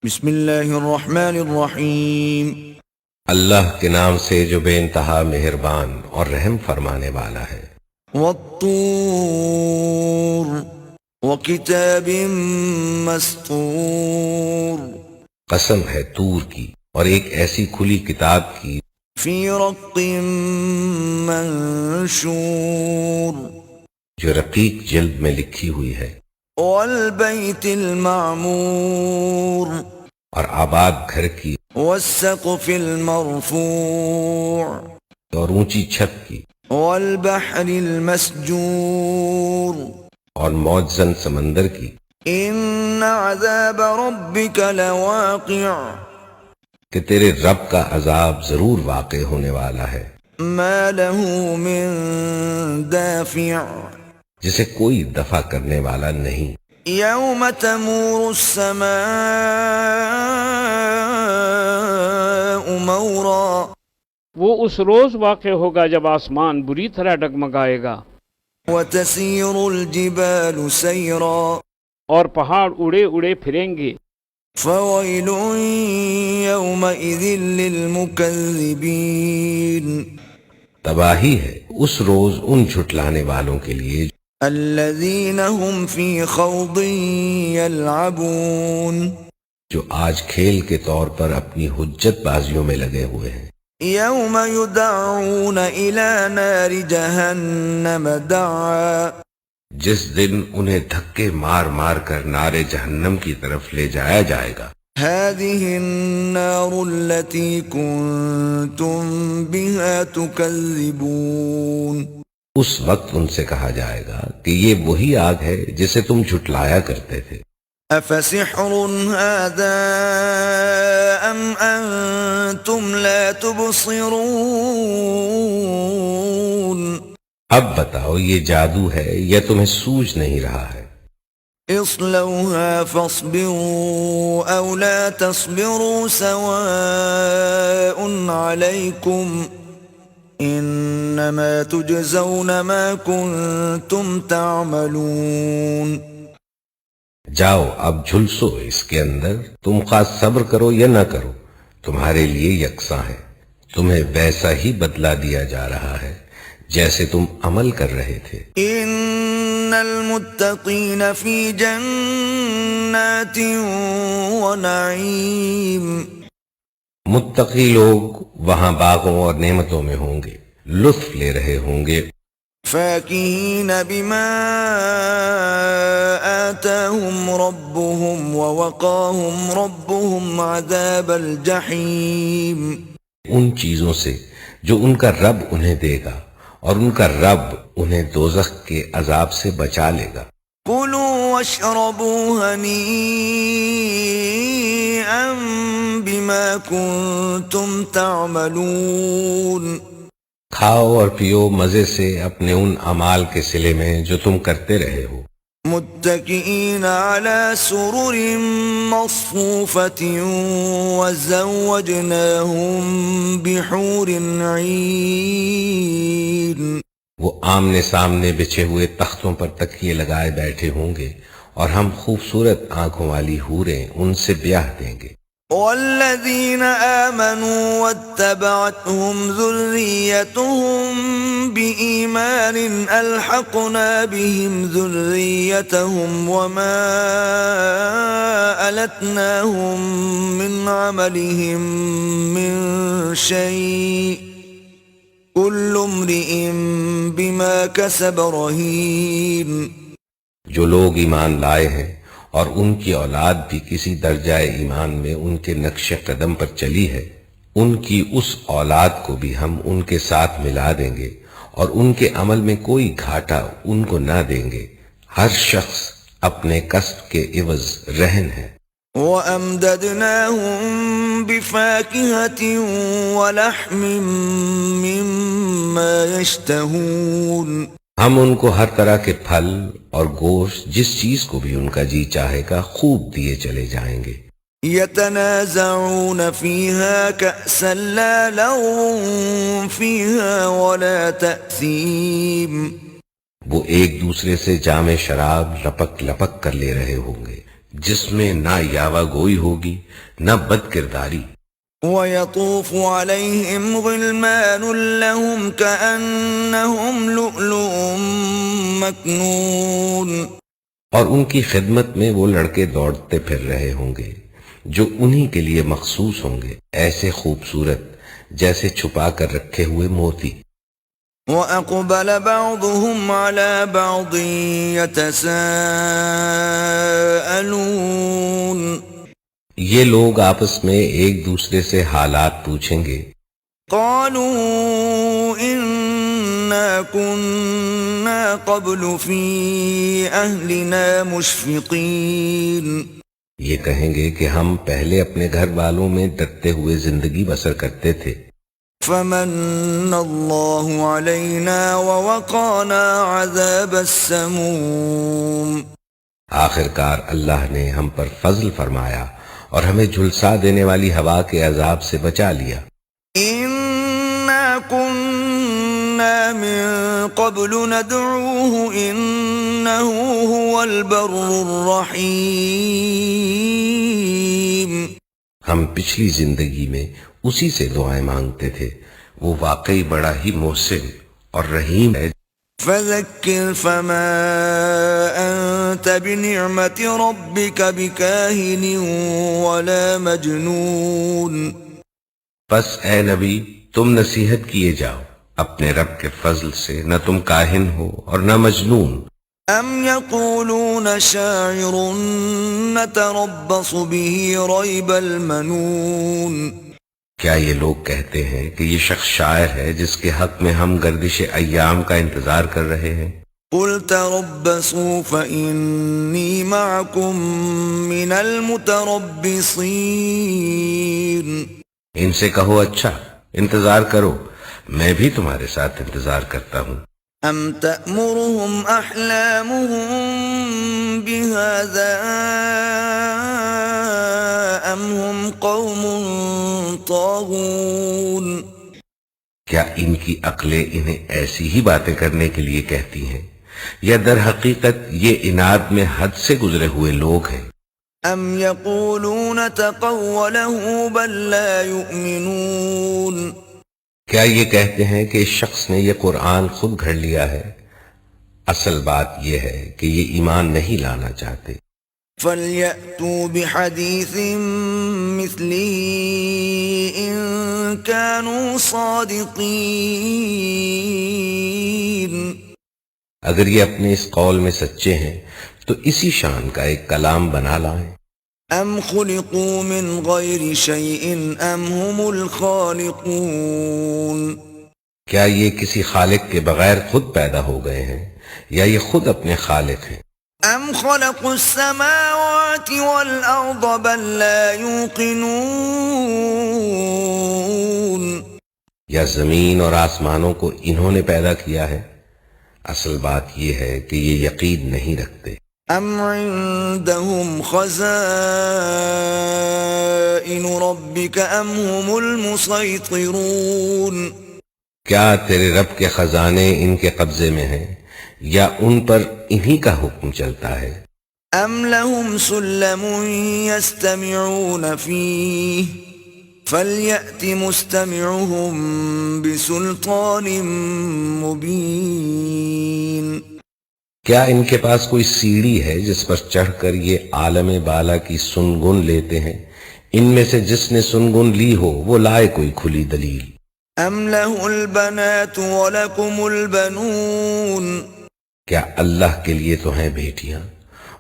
بسم اللہ الرحمن الرحیم۔ اللہ کے نام سے جو بے انتہا مہربان اور رحم فرمانے والا ہے۔ والطور وکتاب مسطور، قسم ہے طور کی اور ایک ایسی کھلی کتاب کی فی رق منشور، جو رقیق جلد میں لکھی ہوئی ہے، والبیت المعمور، اور آباد گھر کی والسقف المرفوع، اور اونچی چھت کی والبحر المسجور، اور موجزن سمندر کی۔ ان عذاب ربک لواقع، کہ تیرے رب کا عذاب ضرور واقع ہونے والا ہے، ما له من دافع، جسے کوئی دفع کرنے والا نہیں۔ یوم تمور السماء مورا، وہ اس روز واقع ہوگا جب آسمان بری طرح ڈگمگائے گا وتسیر الجبال سیرا، اور پہاڑ اڑے اڑے پھریں گے۔ فویل یومئذ للمکذبین، تباہی ہے اس روز ان جھٹلانے والوں کے لیے الذین هم فی خوض یلعبون، جو آج کھیل کے طور پر اپنی حجت بازیوں میں لگے ہوئے ہیں۔ یوم یدعون الی نار جہنم دعا، جس دن انہیں دھکے مار مار کر نار جہنم کی طرف لے جایا جائے گا۔ هذه النار التي كنتم بها تكذبون، اس وقت ان سے کہا جائے گا کہ یہ وہی آگ ہے جسے تم جھٹلایا کرتے تھے۔ افسحر هذا ام انتم لا تبصرون، اب بتاؤ یہ جادو ہے یا تمہیں سوجھ نہیں رہا ہے؟ اصلوها فاصبروا او لا تصبروا سواء عليكم انما تجزون ما كنتم تعملون، جاؤ اب جھلسو اس کے اندر، تم خواہ صبر کرو یا نہ کرو، تمہارے لیے یکساں ہے، تمہیں ویسا ہی بدلہ دیا جا رہا ہے جیسے تم عمل کر رہے تھے۔ ان المتقین فی جنات ونعیم، متقی لوگ وہاں باغوں اور نعمتوں میں ہوں گے، لطف لے رہے ہوں گے، فاکہین بما آتاہم ربهم ووقاہم ربهم عذاب الجحیم، ان چیزوں سے جو ان کا رب انہیں دے گا اور ان کا رب انہیں دوزخ کے عذاب سے بچا لے گا۔ کلوا واشربوا ہنیئا بما کنتم تعملون، کھاؤ اور پیو مزے سے اپنے ان اعمال کے صلے میں جو تم کرتے رہے ہو۔ متکئین علی سرر مصفوفۃ وزوجناہم بحور عین، وہ آمنے سامنے بچھے ہوئے تختوں پر تکیے لگائے بیٹھے ہوں گے اور ہم خوبصورت آنکھوں والی حوریں ان سے بیاہ دیں گے۔ والذین آمنوا واتبعتهم ذریتهم بإیمان الحقنا بهم ذریتهم وما ألتناهم من عملهم من شیء کل امرئ بما کسب رہین، جو لوگ ایمان لائے ہیں اور ان کی اولاد بھی کسی درجہ ایمان میں ان کے نقش قدم پر چلی ہے، ان کی اس اولاد کو بھی ہم ان کے ساتھ ملا دیں گے اور ان کے عمل میں کوئی گھاٹا ان کو نہ دیں گے، ہر شخص اپنے کسب کے عوض رہن ہے۔ وَأَمْدَدْنَاهُمْ بِفَاكِهَةٍ وَلَحْمٍ مِّمَّا يَشْتَهُونَ، ہم ان کو ہر طرح کے پھل اور گوشت جس چیز کو بھی ان کا جی چاہے گا خوب دیے چلے جائیں گے۔ يَتَنَازَعُونَ فِيهَا كَأْسًا لَا لَغْوٌ فِيهَا وَلَا تَأْثِيمٌ، وہ ایک دوسرے سے جام شراب لپک لپک کر لے رہے ہوں گے، جس میں نہ یاوہ گوئی ہوگی نہ بد کرداری. وَيَطُوفُ عَلَيْهِمْ غِلْمَانٌ لَهُمْ كَأَنَّهُمْ لُؤْلُؤٌ مَكْنُونٌ. اور ان کی خدمت میں وہ لڑکے دوڑتے پھر رہے ہوں گے جو انہی کے لیے مخصوص ہوں گے، ایسے خوبصورت جیسے چھپا کر رکھے ہوئے موتی. وَأَقْبَلَ بَعْضُهُمْ عَلَى بَعْضٍ يَتَسَاءَلُونَ. یہ لوگ آپس میں ایک دوسرے سے حالات پوچھیں گے. قالوا إنا كنا قبل في أهلنا مشفقين. یہ کہیں گے کہ ہم پہلے اپنے گھر والوں میں ڈرتے ہوئے زندگی بسر کرتے تھے. فمن الله علينا ووقانا عذاب السموم. آخرکار اللہ نے ہم پر فضل فرمایا اور ہمیں جھلسا دینے والی ہوا کے عذاب سے بچا لیا. إنا كنا من قبل ندعوه إنه هو البر الرحيم. ہم پچھلی زندگی میں اسی سے دعائیں مانگتے تھے، وہ واقعی بڑا ہی محسن اور رحیم ہے. فذكر فما أنت بنعمة ربك بكاهن ولا مجنون. بس اے نبی تم نصیحت کیے جاؤ اپنے رب کے فضل سے، نہ تم کاہن ہو اور نہ مجنون. ام يقولون شاعر نتربص به ريب المنون. کیا یہ لوگ کہتے ہیں کہ یہ شخص شاعر ہے جس کے حق میں ہم گردش ایام کا انتظار کر رہے ہیں؟ قل تربصوا فإني معكم من المتربصين. ان سے کہو اچھا انتظار کرو، میں بھی تمہارے ساتھ انتظار کرتا ہوں. ام تأمرهم احلامهم بهذا ام هم قوم طاغون. کیا ان کی عقلیں انہیں ایسی ہی باتیں کرنے کے لیے کہتی ہیں یا در حقیقت یہ عناد میں حد سے گزرے ہوئے لوگ ہیں؟ ام یقولون تقوله بل لا یؤمنون. کیا یہ کہتے ہیں کہ اس شخص نے یہ قرآن خود گھڑ لیا ہے؟ اصل بات یہ ہے کہ یہ ایمان نہیں لانا چاہتے. فَلْيَأْتُوا بِحَدِيثٍ مِثْلِهِ إِن كَانُوا صَادِقِينَ. اگر یہ اپنے اس قول میں سچے ہیں تو اسی شان کا ایک کلام بنا لائیں. ام خلقوا من غیر شیء ام هم الخالقون. کیا یہ کسی خالق کے بغیر خود پیدا ہو گئے ہیں یا یہ خود اپنے خالق ہیں؟ ام خلقوا السماوات والارض بل لا يوقنون. یا زمین اور آسمانوں کو انہوں نے پیدا کیا ہے؟ اصل بات یہ ہے کہ یہ یقین نہیں رکھتے. ام عندهم خزائن ربك ام هم المسيطرون. کیا تیرے رب کے خزانے ان کے قبضے میں ہیں یا ان پر انہی کا حکم چلتا ہے؟ ام لهم سلم يستمعون فيه فليأت مستمعهم بسلطان مبين. کیا ان کے پاس کوئی سیڑھی ہے جس پر چڑھ کر یہ عالم بالا کی سنگن لیتے ہیں؟ ان میں سے جس نے سنگن لی ہو وہ لائے کوئی کھلی دلیل. ام له البنات ولكم البنون. کیا اللہ کے لیے تو ہیں بیٹیاں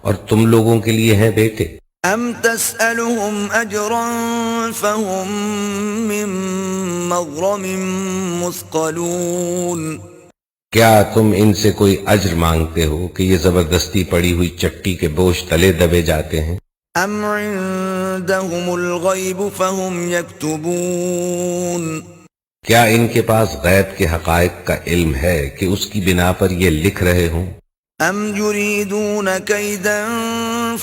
اور تم لوگوں کے لیے ہیں بیٹے؟ ام تسألهم اجرا فهم من مغرم مثقلون. کیا تم ان سے کوئی اجر مانگتے ہو کہ یہ زبردستی پڑی ہوئی چٹی کے بوجھ تلے دبے جاتے ہیں؟ ام عندهم الغیب فهم یکتبون. کیا ان کے پاس غیب کے حقائق کا علم ہے کہ اس کی بنا پر یہ لکھ رہے ہوں؟ ام یریدون کیدا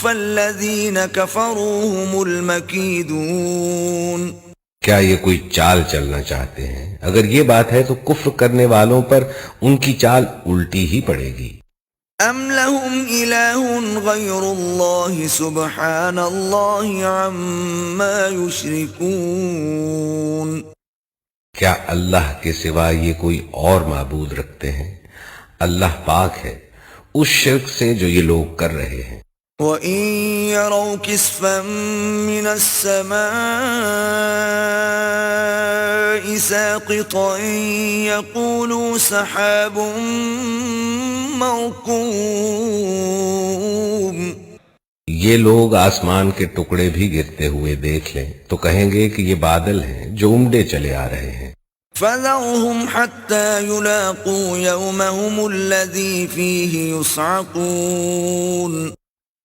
فالذین کفروا هم المکیدون. کیا یہ کوئی چال چلنا چاہتے ہیں؟ اگر یہ بات ہے تو کفر کرنے والوں پر ان کی چال الٹی ہی پڑے گی. أَمْ لَهُمْ إِلَٰهٌ غَيْرُ اللَّهِ سُبْحَانَ اللَّهِ عَمَّا يُشْرِكُونَ کیا اللہ کے سوا یہ کوئی اور معبود رکھتے ہیں؟ اللہ پاک ہے اس شرک سے جو یہ لوگ کر رہے ہیں۔ وَإِن يَرَوْا كِسْفًا مِّنَ السَّمَاءِ سَاقِطًا يَقُولُوا سَحَابٌ مَّرْكُومٌ یہ لوگ آسمان کے ٹکڑے بھی گرتے ہوئے دیکھ لیں تو کہیں گے کہ یہ بادل ہیں جو امڈے چلے آ رہے ہیں۔ فَذَرْهُمْ حَتَّى يُلَاقُوا يَوْمَهُمُ الَّذِي فِيهِ يُصْعَقُونَ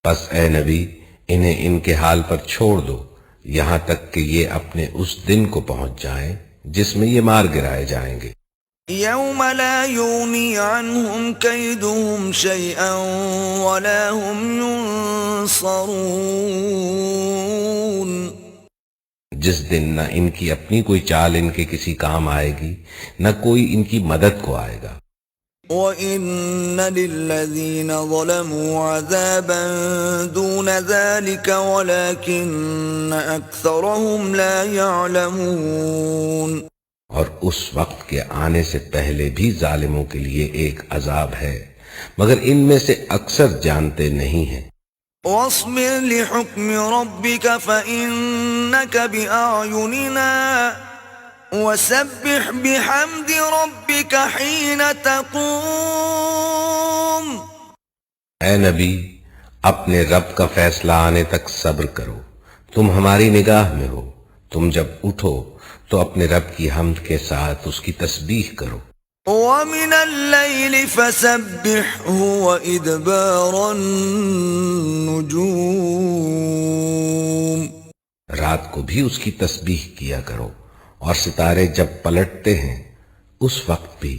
پس اے نبی انہیں ان کے حال پر چھوڑ دو یہاں تک کہ یہ اپنے اس دن کو پہنچ جائیں جس میں یہ مار گرائے جائیں گے۔ يَوْمَ لَا يُغْنِي عَنْهُمْ كَيْدُهُمْ شَيْئًا وَلَا هُمْ يُنصَرُونَ جس دن نہ ان کی اپنی کوئی چال ان کے کسی کام آئے گی نہ کوئی ان کی مدد کو آئے گا۔ وَإِنَّ لِلَّذِينَ ظَلَمُوا عَذَابًا دُونَ ذَلِكَ وَلَكِنَّ أَكْثَرَهُمْ لَا يَعْلَمُونَ اور اس وقت کے آنے سے پہلے بھی ظالموں کے لیے ایک عذاب ہے مگر ان میں سے اکثر جانتے نہیں ہیں۔ وَاصْبِرْ لِحُكْمِ رَبِّكَ فَإِنَّكَ بِأَعْيُنِنَا وَسَبِّحْ بِحَمْدِ رَبِّكَ حِينَ تَقُومُ اے نبی اپنے رب کا فیصلہ آنے تک صبر کرو، تم ہماری نگاہ میں ہو، تم جب اٹھو تو اپنے رب کی حمد کے ساتھ اس کی تسبیح کرو۔ وَمِنَ اللَّيْلِ فَسَبِّحْهُ وَإِدْبَارَ النُّجُومِ رات کو بھی اس کی تسبیح کیا کرو اور ستارے جب پلٹتے ہیں اس وقت بھی۔